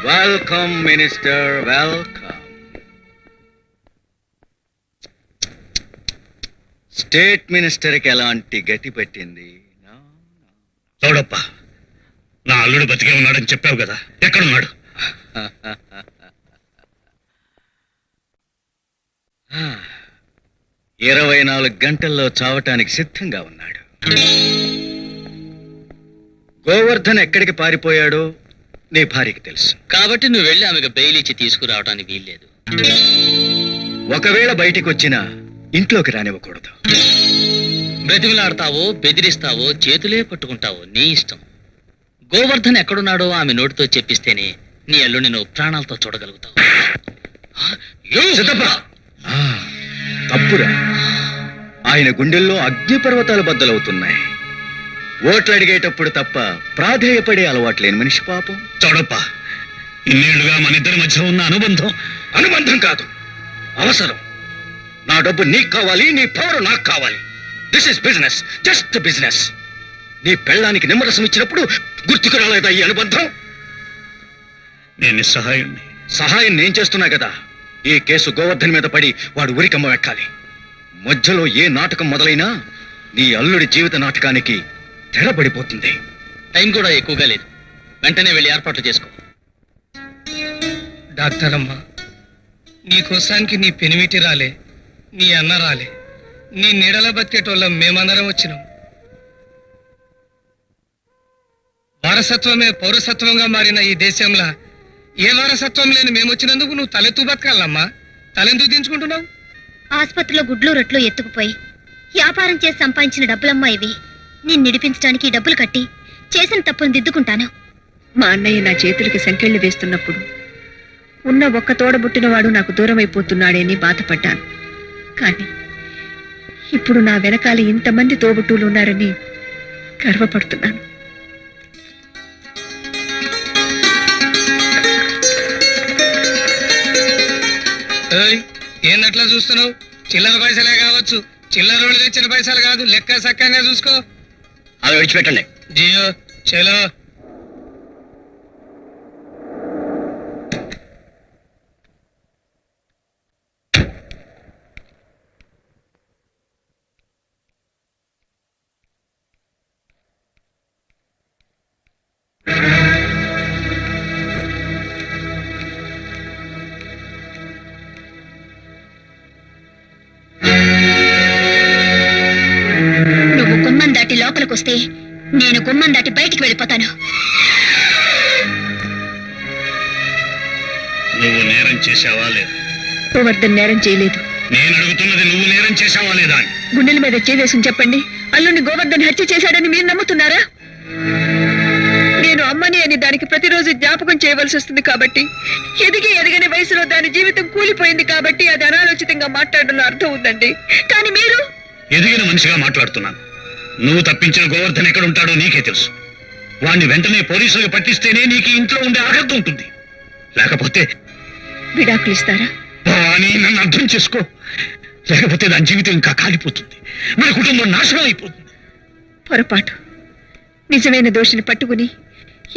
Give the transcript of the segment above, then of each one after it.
Welcome minister, welcome. State మినిస్టర్కి ఎలాంటి గతి పట్టింది? చూడప్ప, నా అల్లుడు బతికే ఉన్నాడని చెప్పావు కదా, ఎక్కడున్నాడు? 24 గంటల్లో చావటానికి సిద్ధంగా ఉన్నాడు. గోవర్ధన్ ఎక్కడికి పారిపోయాడో నీ భార్యకి తెలుసు కాబట్టి నువ్వు వెళ్ళి ఆమెకు బెయిల్ ఇచ్చి తీసుకురావడానికి వీల్లేదు. ఒకవేళ బయటికి వచ్చినా ఇంట్లోకి రానివ్వకూడదు. బ్రతిమలాడతావో బెదిరిస్తావో చేతులే పట్టుకుంటావో నీ ఇష్టం. గోవర్ధన్ ఎక్కడున్నాడో ఆమె నోటితో చెప్పిస్తేనే నీ అల్లుడిని నువ్వు ప్రాణాలతో చూడగలుగుతావు. తప్పురా. ఆయన గుండెల్లో అగ్నిపర్వతాలు బద్దలవుతున్నాయి. ఓట్లు అడిగేటప్పుడు తప్ప ప్రాధేయపడే అలవాట్లేని మనిషి పాపం. చూడప్ప, ఇన్నేళ్లుగా మన ఇద్దరి మధ్య ఉన్న అనుబంధం కాదు, అవసరం. నా డబ్బు నీకు కావాలి, నీ పవర్ నాకు కావాలి. This is business, just business. నీ పెళ్ళానికి నిమ్మరసం ఇచ్చినప్పుడు గుర్తుకు రాలేదా ఈ అనుబంధం? నేను సహాయం నేను చేస్తున్నా కదా. ఈ కేసు గోవర్ధన్ మీద పడి వాడు ఉరికమ్మ ఎక్కాలి. మధ్యలో ఏ నాటకం మొదలైనా నీ అల్లుడి జీవిత నాటకానికి తెరబడిపోతుంది. టైం కూడా ఎక్కువగా లేదు, వెంటనే వెళ్ళి ఏర్పాట్లు చేసుకో. డాక్టర్ అమ్మ, నీ కోసానికి నీ పెనిమిటి రాలే, నీ అన్న రాలే, నీ నీడల బతికేటోళ్ళం మేమందరం వచ్చినాం. వారసత్వమే పౌరసత్వంగా మారిన ఈ దేశంలో ఏ వారసత్వం లేని మేమొచ్చినందుకు నువ్వు తలెత్తు బతకాలమ్మా. తలెందుకు దించుకుంటున్నావు? ఆసుపత్రిలో గుడ్లు రొట్లు ఎత్తుకుపోయి వ్యాపారం చేసి సంపాదించిన డబ్బులమ్మా ఇవి. నేను నిడిపించడానికి డబ్బులు కట్టి చేసిన తప్పును దిద్దుకుంటాను. మా అన్నయ్య నా చేతులకి సంకెళ్ళు వేస్తున్నప్పుడు ఉన్న ఒక్క తోడబుట్టినవాడు నాకు దూరం అయిపోతున్నాడని బాధపడ్డాను. కానీ ఇప్పుడు నా వెనకాల ఇంతమంది తోబుట్టులు ఉన్నారని గర్వపడుతున్నాను. ఏందట్లా చూస్తున్నావు? చిల్లర పైసలే కావచ్చు, చిల్లర రోడ్లు తెచ్చిన పైసలు కాదు. లెక్క సక్కనే చూసుకో. అవి విడిచిపెట్టండి. జియో చలో. నువ్వు గుమ్మం దాటి లోపలికి వస్తే నేను గుమ్మం దాటి బయటికి వెళ్ళిపోతాను. నువ్వు నేరం చేశావా లేదా? గోవర్ధన్ నేరం చేయలేదు. నేను అడుగుతున్నది నువ్వు నేరం చేశావా లేదా? గుండెల మీద చేవేసుకుని చెప్పండి, అల్లుడిని గోవర్ధన్ హత్య చేశాడని మీరు నమ్ముతున్నారా? నేను అమ్మని అని దానికి ప్రతిరోజు జ్ఞాపకం చేయవలసి వస్తుంది కాబట్టి, ఎదిగని వయసులో దాని జీవితం కూలిపోయింది కాబట్టి అది అనాలోచితంగా మాట్లాడడంలో అర్థం ఉందండి. కానీ మీరు ఎదిగిన మనిషిగా మాట్లాడుతున్నాను. నువ్వు తప్పించిన గోవర్ధన్ ఎక్కడ ఉంటాడో నీకే తెలుసు. వాణ్ణి వెంటనే పోలీసులకు పట్టిస్తేనే నీకు ఇంట్లో ఉండే అర్హత ఉంటుంది. లేకపోతే విడాకులు ఇస్తారా? అని నన్ను అర్థం చేసుకో. లేకపోతే దాని జీవితం ఇంకా కాలిపోతుంది, మన కుటుంబం నాశనం అయిపోతుంది. పొరపాటు. నిజమైన దోషిని పట్టుకుని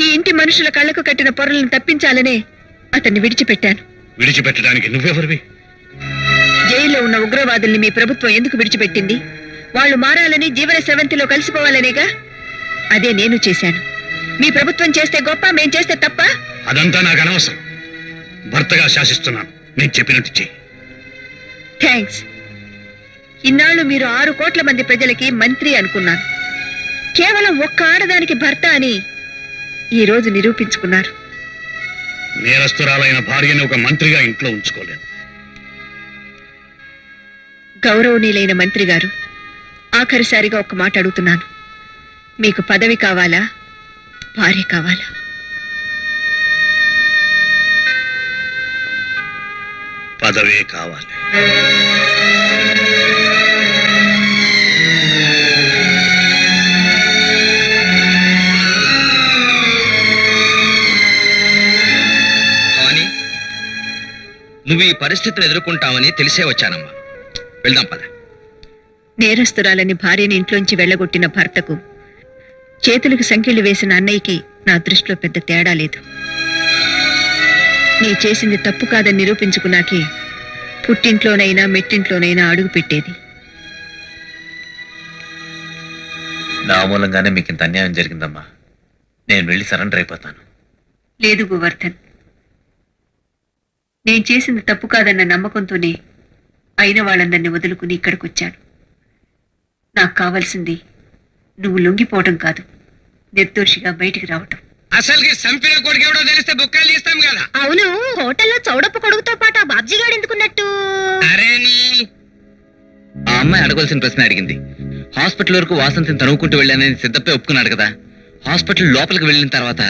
ఈ ఇంటి మనుషుల కళ్ళకు కట్టిన పొరలను తప్పించాలనే అతన్ని విడిచిపెట్టాను. విడిచిపెట్టడానికి నువ్వెవరివి? జైల్లో ఉన్న ఉగ్రవాదుల్ని మీ ప్రభుత్వం ఎందుకు విడిచిపెట్టింది? వాళ్ళు మారాలని జీవన స్రవంతిలో కలిసిపోవాలనేగా. అదే నేను చేశాను. మీ ప్రభుత్వం చేస్తే గొప్ప, మేం చేస్తే తప్ప? అదంతా నాకు అనవసరం. భర్తగా శాసిస్తున్నాను, నేను చెప్పినట్టు చెయ్యి. థ్యాంక్స్. ఇన్నాళ్ళు మీరు 6 కోట్ల మంది ప్రజలకి మంత్రి అనుకున్నాను. కేవలం ఒక్క ఆడదానికి భర్త అని ఈ రోజు నిరూపించుకున్నారు. నేరస్తురాలైన భార్యని ఒక మంత్రిగా ఇంట్లో ఉంచుకోలేను. గౌరవనీయులైన మంత్రి గారు, ఆఖరిసారిగా ఒక్క మాట అడుగుతున్నాను. మీకు పదవి కావాలా, భార్య కావాలా? పదవే కావాలి. నువ్వు ఈ పరిస్థితిని ఎదుర్కొంటావని తెలిసే వచ్చానమ్మా. వెళ్దాం పద. నేరస్తురాలని భార్యని ఇంట్లోంచి వెళ్లగొట్టిన భర్తకు చేతులకు సంకెళ్లు వేసిన అన్నయ్యకి నా దృష్టిలో పెద్ద తేడా లేదు. నీ చేసింది తప్పు కాదని నిరూపించుకున్నాకే పుట్టింట్లోనైనా మెట్టింట్లోనైనా అడుగు పెట్టేది. నా మూలంగానే మీకు ఇంత అన్యాయం జరిగిందమ్మా. నేను వెళ్ళి సరెండర్ అయిపోతాను. లేదు గోవర్ధన్, నేను చేసింది తప్పు కాదన్న నమ్మకంతోనే అయిన వాళ్ళందరినీ వదులుకుని ఇక్కడికొచ్చాను. నాకు కావాల్సింది నువ్వు లొంగిపోవటం కాదు, నిర్దోషిగా బయటికి రావటం. అసలుకి సంపిన కొడుకు ఎవడో తెలిస్తే బుక్కలు తీస్తాం కదా. అవును, హోటల్లో చౌడప్పు కొడుకుతో పాటు ఆ బాబ్జీ గాడు ఎందుకున్నట్టు? అరే నీ ఆ అమ్మాయి అడగవలసిన ప్రశ్న అడిగింది. హాస్పిటల్ వరకు వాసంతిని తనువుకుంటూ వెళ్ళానని సిద్ధప్పే ఒప్పుకున్నాడు కదా. హాస్పిటల్ లోపలికి వెళ్ళిన తర్వాత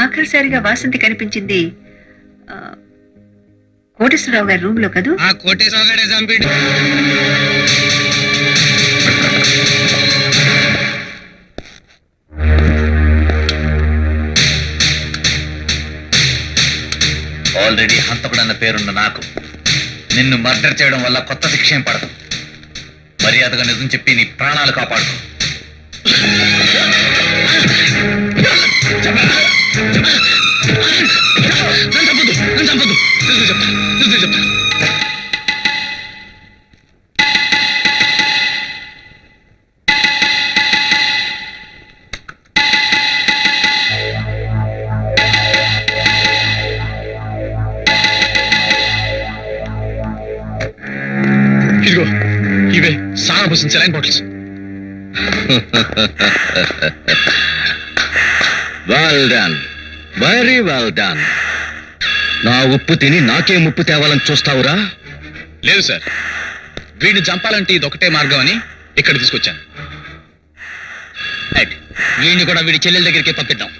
ఆఖరిసారిగా వాసంతి కనిపించింది కోటేశ్వరరావు గారి రూమ్ లో కదూ? ఆ కోటేశ్వర గారే చంపిడు. ఆల్రెడీ హంతకుడన్న పేరున్న నాకు నిన్ను మర్డర్ చేయడం వల్ల కొత్త శిక్ష ఏం పడదు. మర్యాదగా నిజం చెప్పి నీ ప్రాణాలు కాపాడుకో. ఇదిగో ఇవే సారా పోసిన saline bottles. Well done, very well done. నా ఉప్పు తిని నాకే ముప్పు తేవాలని చూస్తావురా? లేదు సార్, వీడిని చంపాలంటే ఇది ఒకటే మార్గం అని ఇక్కడ తీసుకొచ్చాను. వీడిని కూడా వీడి చెల్లెల దగ్గరికి పంపిద్దాం.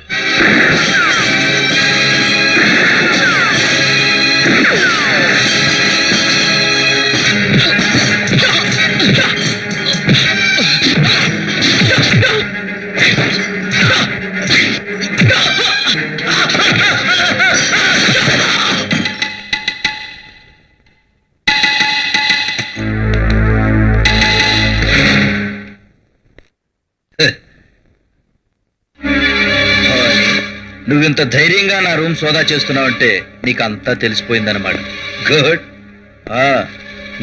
నువ్వింత ధైర్యంగా నా రూమ్ సోదా చేస్తున్నావంటే నీకు అంతా తెలిసిపోయిందన్నమాట. గుడ్.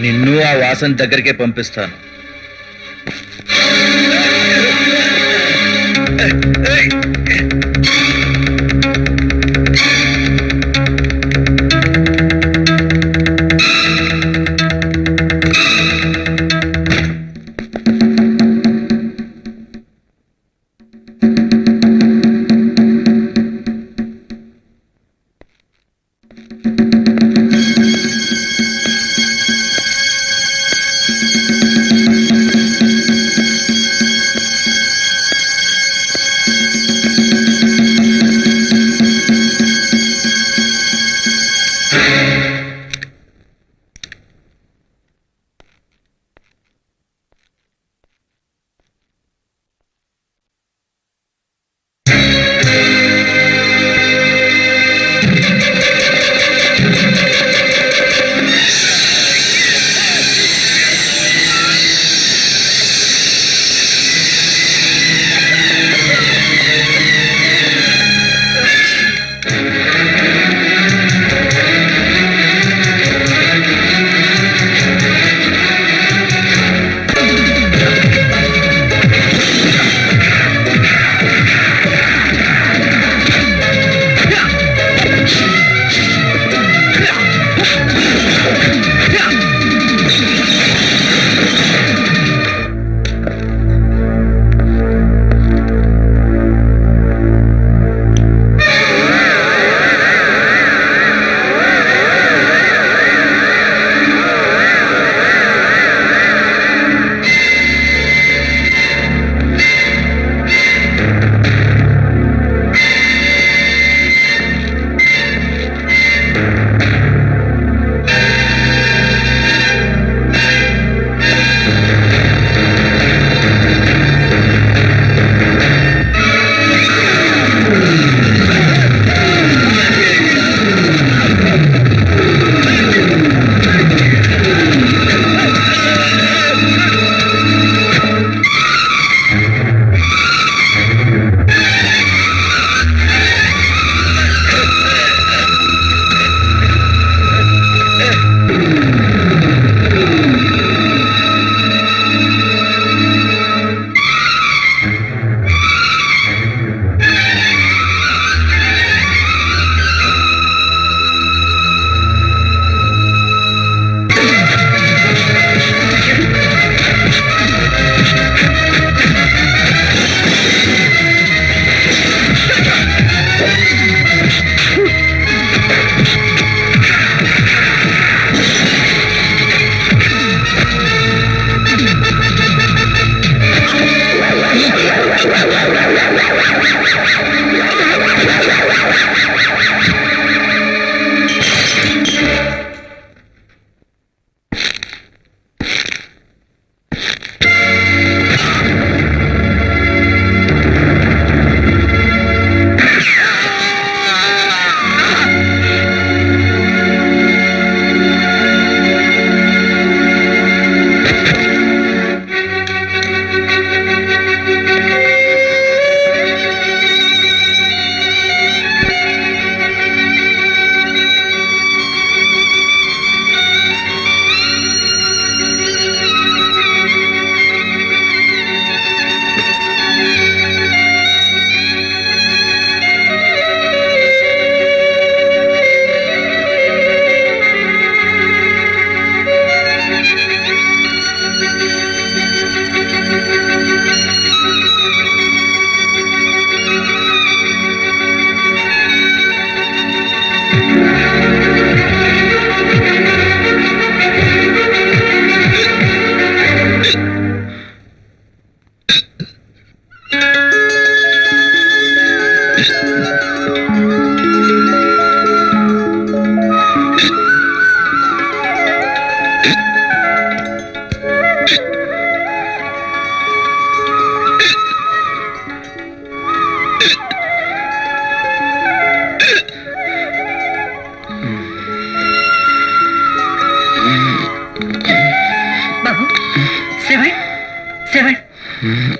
నిన్ను ఆ వాసన దగ్గరికే పంపిస్తాను.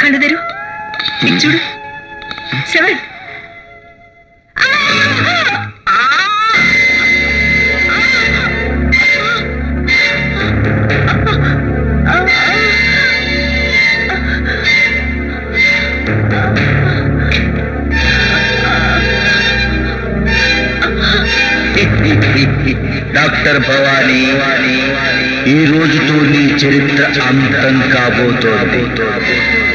కళ్ళు తెరు, చూడు శ్రవణ్. డాక్టర్ భవానీ, ఈ రోజుతో నీ చరిత్ర అంతం కాబోతోంది.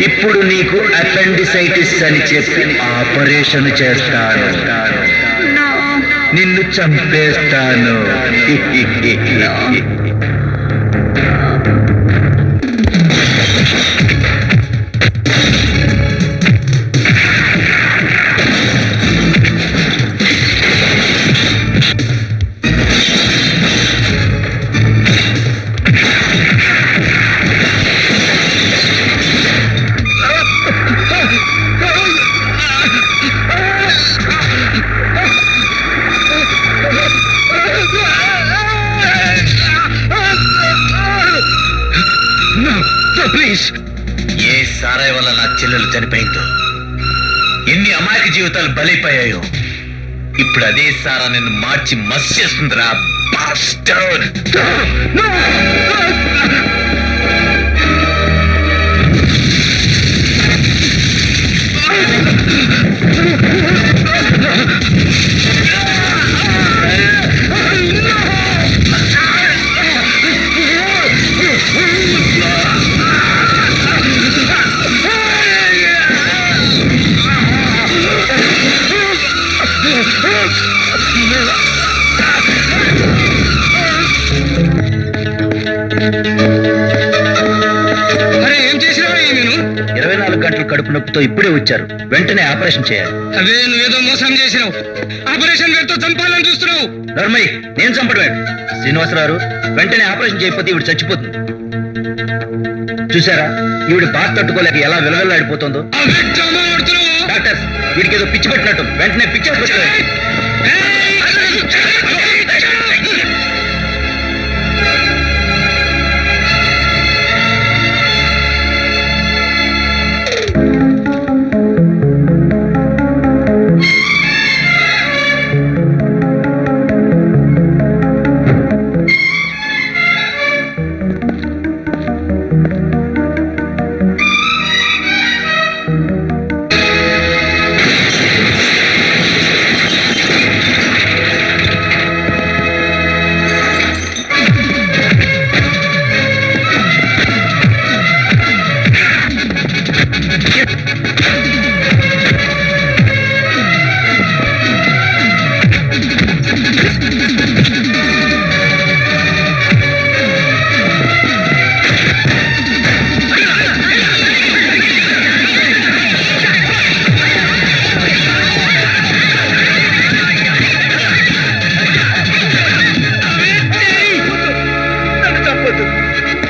ఇప్పుడు నీకు అపెండిసైటిస్ అని చెప్పి ఆపరేషన్ చేస్తాను, నిన్ను చంపేస్తాను. ప్లీజ్. ఏ సారాయి వల్ల నా చెల్లెలు చనిపోయిందో, ఎన్ని అమాయక జీవితాలు బలైపోయాయో, ఇప్పుడు అదే సారా నిన్ను మార్చి మస్ చేస్తుందిరా బాస్టర్డ్. అరే ఏం చేసినావా నేను? 24 గంటలు కడుపు నొప్పితో ఇప్పుడే వచ్చారు, వెంటనే ఆపరేషన్ చేయాలి. అదే నువ్వేదో మోసం చేసినావు. ఆపరేషన్ పేరుతో చంపాలని చూస్తున్నావు. నర్మయ్, నేను చంపడమే. శ్రీనివాసరావు, వెంటనే ఆపరేషన్ చేయకపోతే ఈవిడ చచ్చిపోతుంది. చూసారా ఈవిడ బాధ తట్టుకోలేక ఎలా విలవెల్లాడిపోతుందో. డాక్టర్స్, వీడికి ఏదో పిచ్చి పెట్టినట్టు, వెంటనే పిక్చర్ పెట్టారు.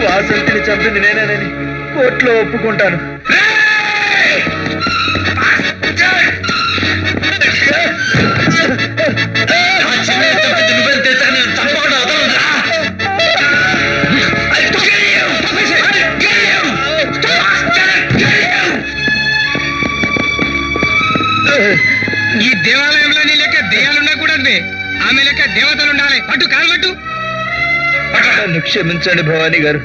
వాసంతిని చంపింది నేనేనని కోర్టులో ఒప్పుకుంటాను. ఈ దేవాలయంలో నీ లెక్క దెయ్యాలుండకూడదు, ఆమె లెక్క దేవతలు ఉండాలి. పట్టు కాలు పట్టు. నన్ను క్షమించండి భవానీ గారు.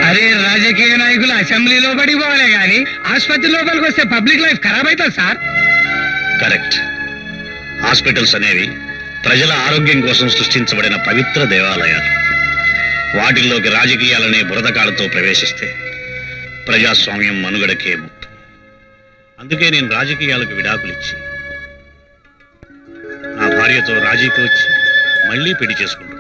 అరే రాజకీయ నాయకులు అసెంబ్లీలో పడిపోవాలి గాని ఆసుపత్రి లోపలికి వస్తే పబ్లిక్ లైఫ్ ఖరాబ్ అవుతుంది సార్. కరెక్ట్. హాస్పిటల్స్ అనేవి ప్రజల ఆరోగ్యం కోసం సృష్టించబడిన పవిత్ర దేవాలయాలు. వాటిల్లోకి రాజకీయాలనే బురదకాలతో ప్రవేశిస్తే ప్రజాస్వామ్యం మనుగడకే ముప్పు. అందుకే నేను రాజకీయాలకు విడాకులు ఇచ్చి నా భార్యతో రాజీకి వచ్చి మళ్ళీ పెళ్లి చేసుకుంటున్నాను.